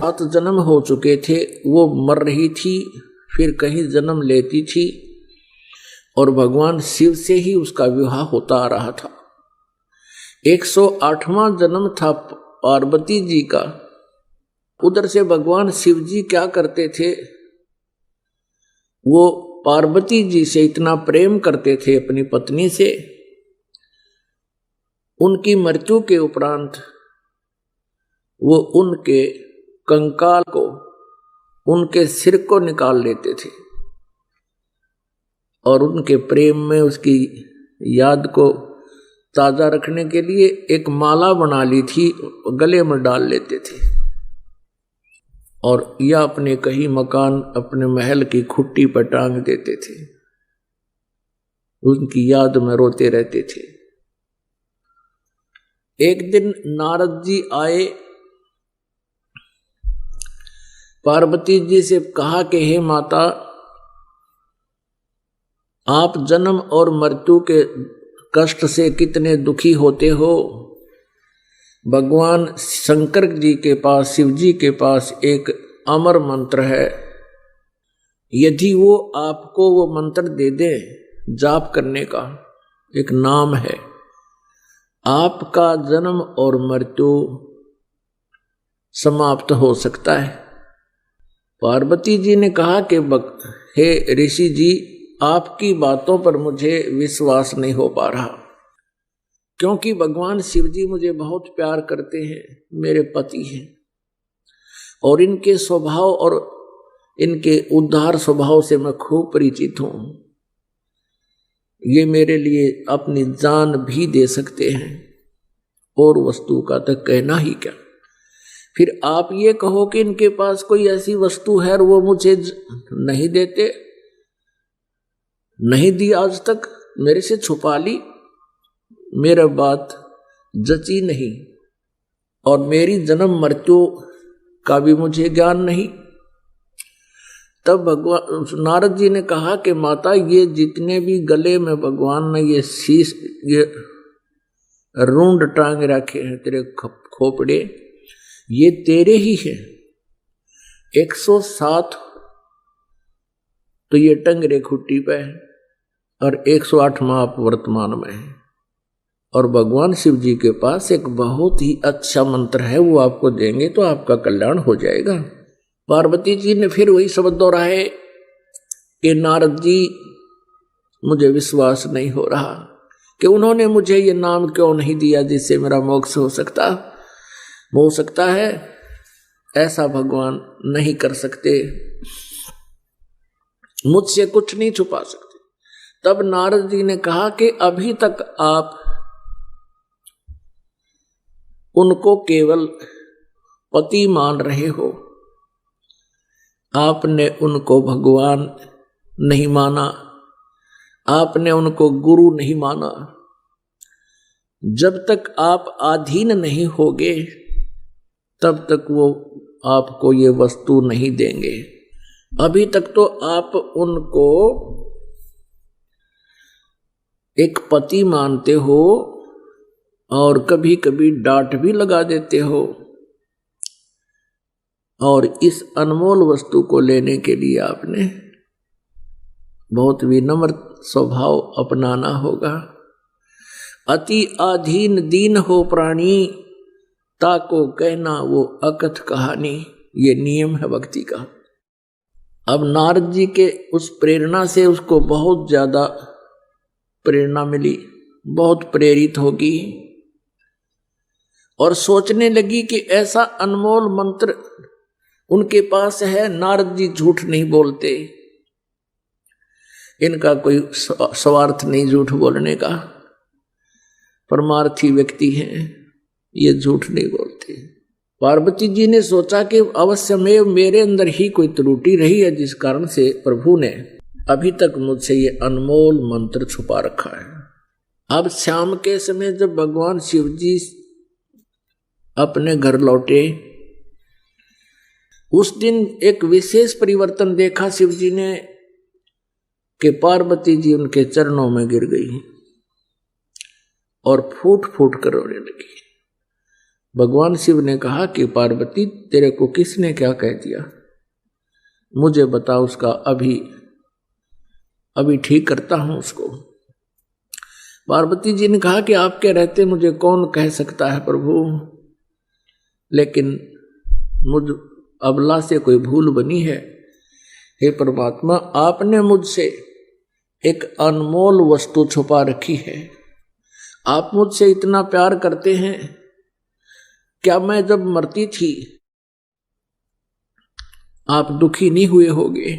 7 जन्म हो चुके थे, वो मर रही थी, फिर कहीं जन्म लेती थी और भगवान शिव से ही उसका विवाह होता आ रहा था। 108वां जन्म था पार्वती जी का। उधर से भगवान शिव जी क्या करते थे, वो पार्वती जी से इतना प्रेम करते थे अपनी पत्नी से, उनकी मृत्यु के उपरांत वो उनके कंकाल को, उनके सिर को निकाल लेते थे और उनके प्रेम में उसकी याद को ताजा रखने के लिए एक माला बना ली थी, गले में डाल लेते थे और या अपने कहीं मकान, अपने महल की खुट्टी पर टांग देते थे। उनकी याद में रोते रहते थे। एक दिन नारद जी आए, पार्वती जी से कहा कि हे माता, आप जन्म और मृत्यु के कष्ट से कितने दुखी होते हो। भगवान शंकर जी के पास, शिव जी के पास एक अमर मंत्र है, यदि वो आपको वो मंत्र दे दे, जाप करने का एक नाम है, आपका जन्म और मृत्यु समाप्त हो सकता है। पार्वती जी ने कहा कि हे ऋषि जी, आपकी बातों पर मुझे विश्वास नहीं हो पा रहा, क्योंकि भगवान शिव जी मुझे बहुत प्यार करते हैं, मेरे पति हैं और इनके स्वभाव और इनके उदार स्वभाव से मैं खूब परिचित हूं। ये मेरे लिए अपनी जान भी दे सकते हैं और वस्तु का तो कहना ही क्या। फिर आप ये कहो कि इनके पास कोई ऐसी वस्तु है और वो मुझे नहीं देते, नहीं दी आज तक, मेरे से छुपा ली, मेरा बात जची नहीं और मेरी जन्म मृत्यु का भी मुझे ज्ञान नहीं। तब भगवान नारद जी ने कहा कि माता, ये जितने भी गले में भगवान ने ये शीश, ये रूंड टांग रखे हैं तेरे खोपड़े, ये तेरे ही हैं। 107 तो ये टंगरे खुट्टी पे है और 108वां आप वर्तमान में है। और भगवान शिव जी के पास एक बहुत ही अच्छा मंत्र है, वो आपको देंगे तो आपका कल्याण हो जाएगा। पार्वती जी ने फिर वही शब्द दोहराए कि नारद जी, मुझे विश्वास नहीं हो रहा कि उन्होंने मुझे ये नाम क्यों नहीं दिया जिससे मेरा मोक्ष हो सकता है। ऐसा भगवान नहीं कर सकते, मुझसे कुछ नहीं छुपा सकते। तब नारद जी ने कहा कि अभी तक आप उनको केवल पति मान रहे हो, आपने उनको भगवान नहीं माना, आपने उनको गुरु नहीं माना। जब तक आप अधीन नहीं होगे तब तक वो आपको ये वस्तु नहीं देंगे। अभी तक तो आप उनको एक पति मानते हो और कभी कभी डांट भी लगा देते हो, और इस अनमोल वस्तु को लेने के लिए आपने बहुत विनम्र स्वभाव अपनाना होगा। अति अधीन दीन हो प्राणी, ताको कहना वो अकथ कहानी, ये नियम है भक्ति का। अब नारद जी के उस प्रेरणा से उसको बहुत ज्यादा प्रेरणा मिली, बहुत प्रेरित होगी और सोचने लगी कि ऐसा अनमोल मंत्र उनके पास है। नारद जी झूठ नहीं बोलते, इनका कोई स्वार्थ नहीं झूठ बोलने का, परमार्थी व्यक्ति हैं, ये झूठ नहीं बोलते। पार्वती जी ने सोचा कि अवश्य में मेरे अंदर ही कोई त्रुटि रही है जिस कारण से प्रभु ने अभी तक मुझसे ये अनमोल मंत्र छुपा रखा है। अब शाम के समय जब भगवान शिव जी अपने घर लौटे, उस दिन एक विशेष परिवर्तन देखा शिव जी ने कि पार्वती जी उनके चरणों में गिर गई और फूट फूट कर रोने लगी। भगवान शिव ने कहा कि पार्वती तेरे को किसने क्या कह दिया, मुझे बता, उसका अभी ठीक करता हूं उसको। पार्वती जी ने कहा कि आपके रहते मुझे कौन कह सकता है प्रभु, लेकिन मुझ अबला से कोई भूल बनी है। हे परमात्मा, आपने मुझसे एक अनमोल वस्तु छुपा रखी है। आप मुझसे इतना प्यार करते हैं, क्या मैं जब मरती थी आप दुखी नहीं हुए होगे?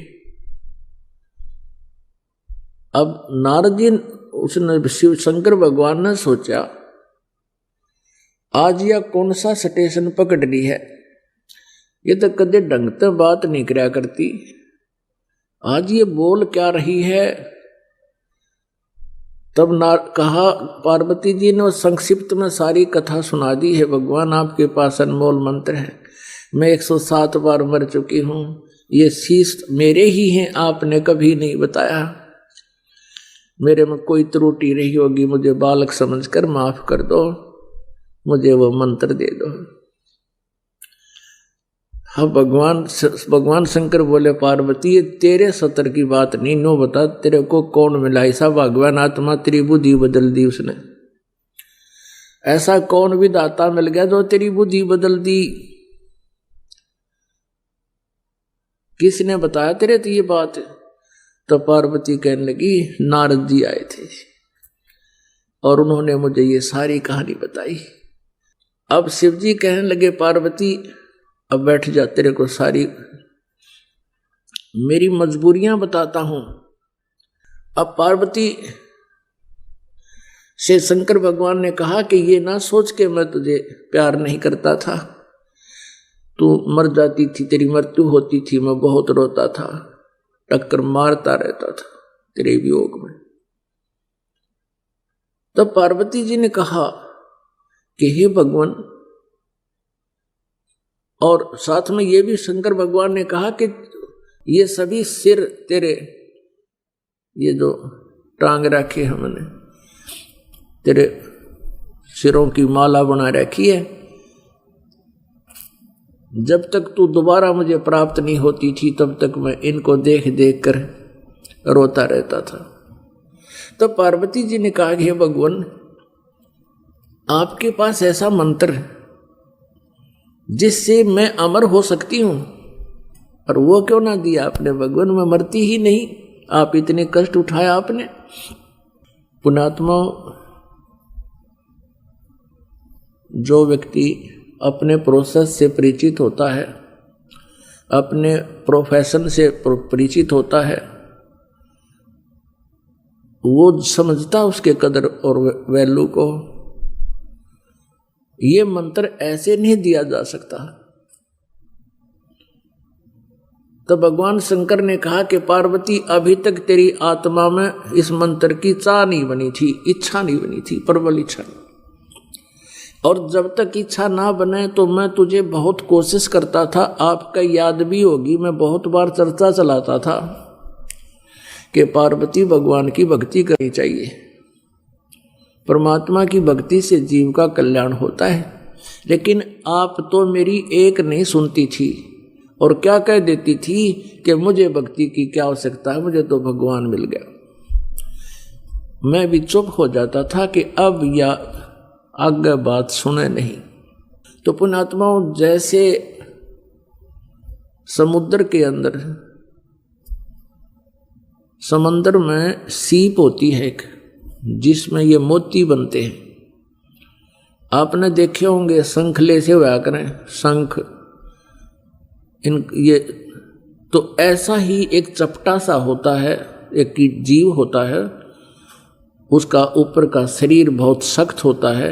अब नारद जी, उसने शिव शंकर भगवान ने सोचा आज यह कौन सा स्टेशन पकड़ ली है, ये तो कदे ढंग से बात नहीं करया करती, आज ये बोल क्या रही है। तब कहा, पार्वती जी ने संक्षिप्त में सारी कथा सुना दी है। भगवान आपके पास अनमोल मंत्र है, मैं 107 बार मर चुकी हूं, ये शीश मेरे ही हैं, आपने कभी नहीं बताया। मेरे में कोई त्रुटि रही होगी, मुझे बालक समझकर माफ कर दो, मुझे वो मंत्र दे दो। हाँ, भगवान शंकर बोले, पार्वती ये तेरे सतर की बात नहीं, नो बता तेरे को कौन मिला ऐसा भगवान आत्मा, तेरी बुद्धि बदल दी उसने। ऐसा कौन भी दाता मिल गया जो तेरी बुद्धि बदल दी? किसने बताया तेरे तो ये बात? तो पार्वती कहने लगी, नारद जी आए थे और उन्होंने मुझे ये सारी कहानी बताई। अब शिव जी कहने लगे, पार्वती अब बैठ जा, तेरे को सारी मेरी मजबूरियां बताता हूं। अब पार्वती से शंकर भगवान ने कहा कि ये ना सोच के मैं तुझे प्यार नहीं करता था, तू मर जाती थी, तेरी मृत्यु होती थी, मैं बहुत रोता था, टक्कर मारता रहता था तेरे वियोग में। तब पार्वती जी ने कहा कि हे भगवान, और साथ में ये भी शंकर भगवान ने कहा कि ये सभी सिर तेरे, ये जो टांग रखे हमने, तेरे सिरों की माला बना रखी है, जब तक तू दोबारा मुझे प्राप्त नहीं होती थी तब तक मैं इनको देख देख कर रोता रहता था। तो पार्वती जी ने कहा कि हे भगवान, आपके पास ऐसा मंत्र जिससे मैं अमर हो सकती हूं, और वो क्यों ना दिया आपने भगवान? मैं मरती ही नहीं, आप इतने कष्ट उठाया आपने। पुण्यात्मा, जो व्यक्ति अपने प्रोसेस से परिचित होता है, अपने प्रोफेशन से परिचित होता है, वो समझता उसके कदर और वैल्यू को। ये मंत्र ऐसे नहीं दिया जा सकता। तो भगवान शंकर ने कहा कि पार्वती, अभी तक तेरी आत्मा में इस मंत्र की चाह नहीं बनी थी, इच्छा नहीं बनी थी, प्रबल इच्छा नहीं। और जब तक इच्छा ना बने तो मैं तुझे बहुत कोशिश करता था। आपका याद भी होगी, मैं बहुत बार चर्चा चलाता था कि पार्वती भगवान की भक्ति करनी चाहिए, परमात्मा की भक्ति से जीव का कल्याण होता है। लेकिन आप तो मेरी एक नहीं सुनती थी और क्या कह देती थी कि मुझे भक्ति की क्या आवश्यकता है, मुझे तो भगवान मिल गया। मैं भी चुप हो जाता था कि अब या आगे बात सुने नहीं। तो पुण्यात्माओं, जैसे समुद्र के अंदर, समंदर में सीप होती है एक, जिसमें ये मोती बनते हैं, आपने देखे होंगे, शंखले से हुआ करें शंख, इन ये तो ऐसा ही एक चपटा सा होता है, एक जीव होता है, उसका ऊपर का शरीर बहुत सख्त होता है,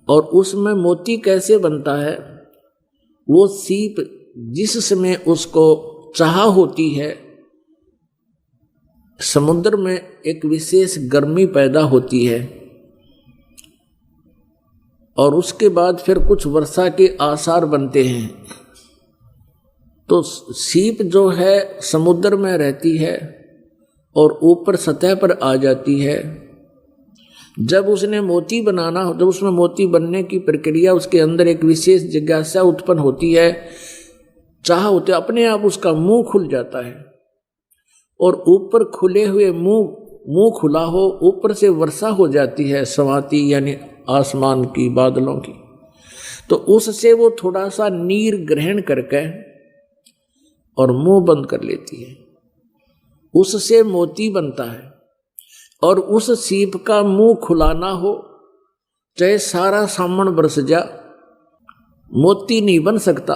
और उसमें मोती कैसे बनता है? वो सीप जिस समय उसको चाह होती है, समुद्र में एक विशेष गर्मी पैदा होती है, और उसके बाद फिर कुछ वर्षा के आसार बनते हैं। तो सीप जो है समुद्र में रहती है और ऊपर सतह पर आ जाती है, जब उसने मोती बनाना, जब उसमें मोती बनने की प्रक्रिया, उसके अंदर एक विशेष जिज्ञासा उत्पन्न होती है, चाह होते अपने आप उसका मुंह खुल जाता है। और ऊपर खुले हुए मुंह खुला हो, ऊपर से वर्षा हो जाती है स्वाति यानी आसमान की, बादलों की, तो उससे वो थोड़ा सा नीर ग्रहण करके और मुंह बंद कर लेती है, उससे मोती बनता है। और उस सीप का मुंह खुला ना हो, चाहे सारा सामन बरस जा, मोती नहीं बन सकता।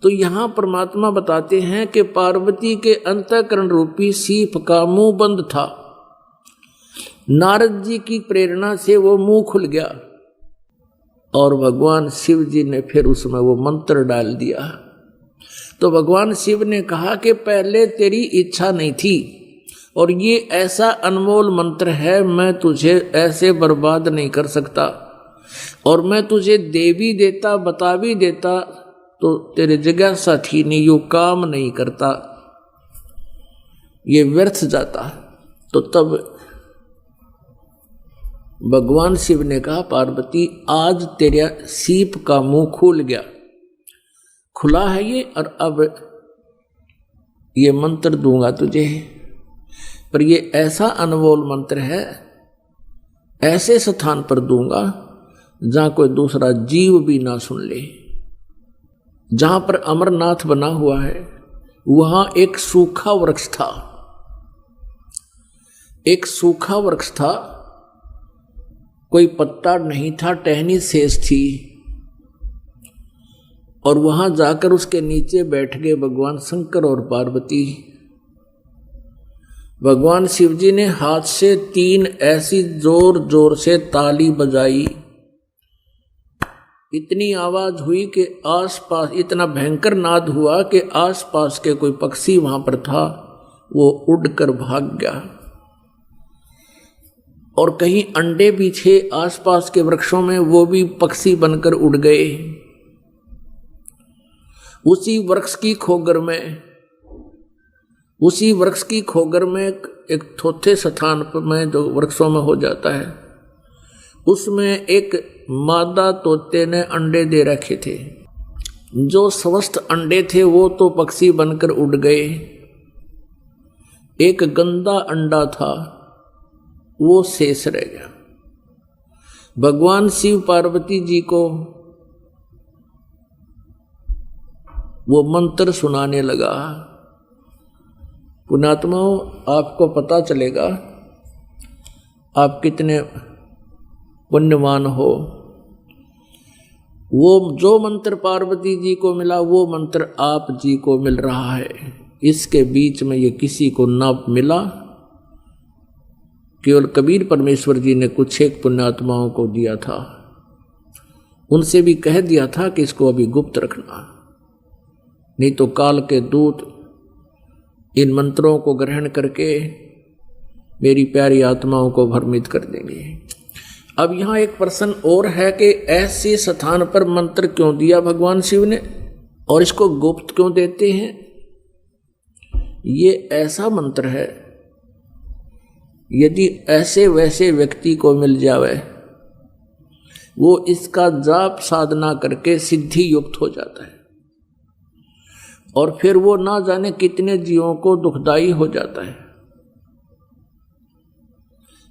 तो यहां परमात्मा बताते हैं कि पार्वती के अंतःकरण रूपी सीप का मुंह बंद था, नारद जी की प्रेरणा से वो मुंह खुल गया और भगवान शिव जी ने फिर उसमें वो मंत्र डाल दिया। तो भगवान शिव ने कहा कि पहले तेरी इच्छा नहीं थी और ये ऐसा अनमोल मंत्र है, मैं तुझे ऐसे बर्बाद नहीं कर सकता, और मैं तुझे दे भी देता, बता भी देता, तो तेरे जिज्ञासा थी नहीं, यो काम नहीं करता, ये व्यर्थ जाता। तो तब भगवान शिव ने कहा, पार्वती आज तेरा सीप का मुंह खुल गया, खुला है ये, और अब ये मंत्र दूंगा तुझे, पर ये ऐसा अनमोल मंत्र है, ऐसे स्थान पर दूंगा जहां कोई दूसरा जीव भी ना सुन ले। जहां पर अमरनाथ बना हुआ है वहां एक सूखा वृक्ष था, एक सूखा वृक्ष था, कोई पत्ता नहीं था, टहनी शेष थी, और वहां जाकर उसके नीचे बैठ गए भगवान शंकर और पार्वती। भगवान शिव जी ने हाथ से 3 ऐसी जोर जोर से ताली बजाई, इतनी आवाज हुई कि आसपास इतना भयंकर नाद हुआ कि आसपास के कोई पक्षी वहां पर था वो उड़कर भाग गया, और कहीं अंडे भी थे आसपास के वृक्षों में, वो भी पक्षी बनकर उड़ गए। उसी वृक्ष की खोगर में एक थोथे स्थान पर में जो वृक्षों में हो जाता है, उसमें एक मादा तोते ने अंडे दे रखे थे। जो स्वस्थ अंडे थे वो तो पक्षी बनकर उड़ गए, एक गंदा अंडा था वो शेष रह गया। भगवान शिव पार्वती जी को वो मंत्र सुनाने लगा। पुण्यात्माओं, आपको पता चलेगा आप कितने पुण्यवान हो। वो जो मंत्र पार्वती जी को मिला वो मंत्र आप जी को मिल रहा है। इसके बीच में ये किसी को ना मिला, केवल कबीर परमेश्वर जी ने कुछ एक पुण्यात्माओं को दिया था, उनसे भी कह दिया था कि इसको अभी गुप्त रखना, नहीं तो काल के दूत इन मंत्रों को ग्रहण करके मेरी प्यारी आत्माओं को भ्रमित कर देंगे। अब यहाँ एक प्रश्न और है कि ऐसे स्थान पर मंत्र क्यों दिया भगवान शिव ने, और इसको गुप्त क्यों देते हैं? ये ऐसा मंत्र है, यदि ऐसे वैसे व्यक्ति को मिल जावे, वो इसका जाप साधना करके सिद्धि युक्त हो जाता है, और फिर वो ना जाने कितने जीवों को दुखदाई हो जाता है।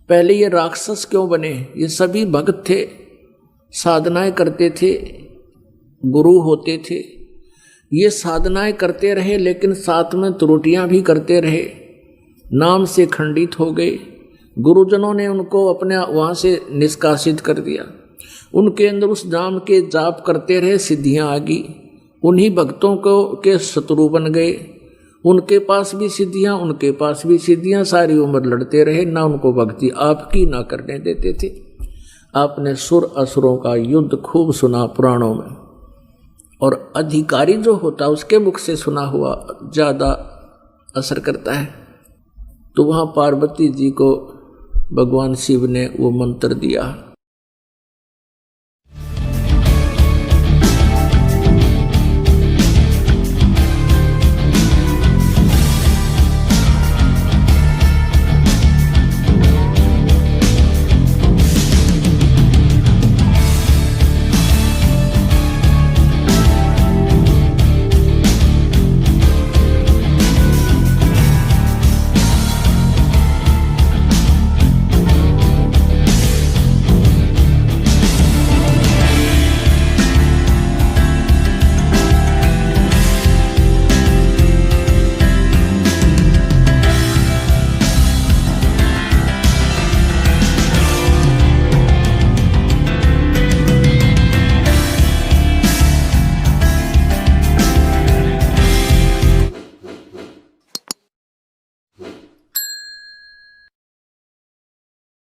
पहले ये राक्षस क्यों बने? ये सभी भक्त थे, साधनाएं करते थे, गुरु होते थे, ये साधनाएं करते रहे, लेकिन साथ में त्रुटियां भी करते रहे, नाम से खंडित हो गए। गुरुजनों ने उनको अपने वहाँ से निष्कासित कर दिया। उनके अंदर उस नाम के जाप करते रहे, सिद्धियां आ गई, उन्हीं भक्तों को के शत्रु बन गए। उनके पास भी सिद्धियां, उनके पास भी सिद्धियां, सारी उम्र लड़ते रहे, ना उनको भक्ति आपकी ना करने देते थे। आपने सुर असुरों का युद्ध खूब सुना पुराणों में, और अधिकारी जो होता उसके मुख से सुना हुआ ज़्यादा असर करता है। तो वहाँ पार्वती जी को भगवान शिव ने वो मंत्र दिया।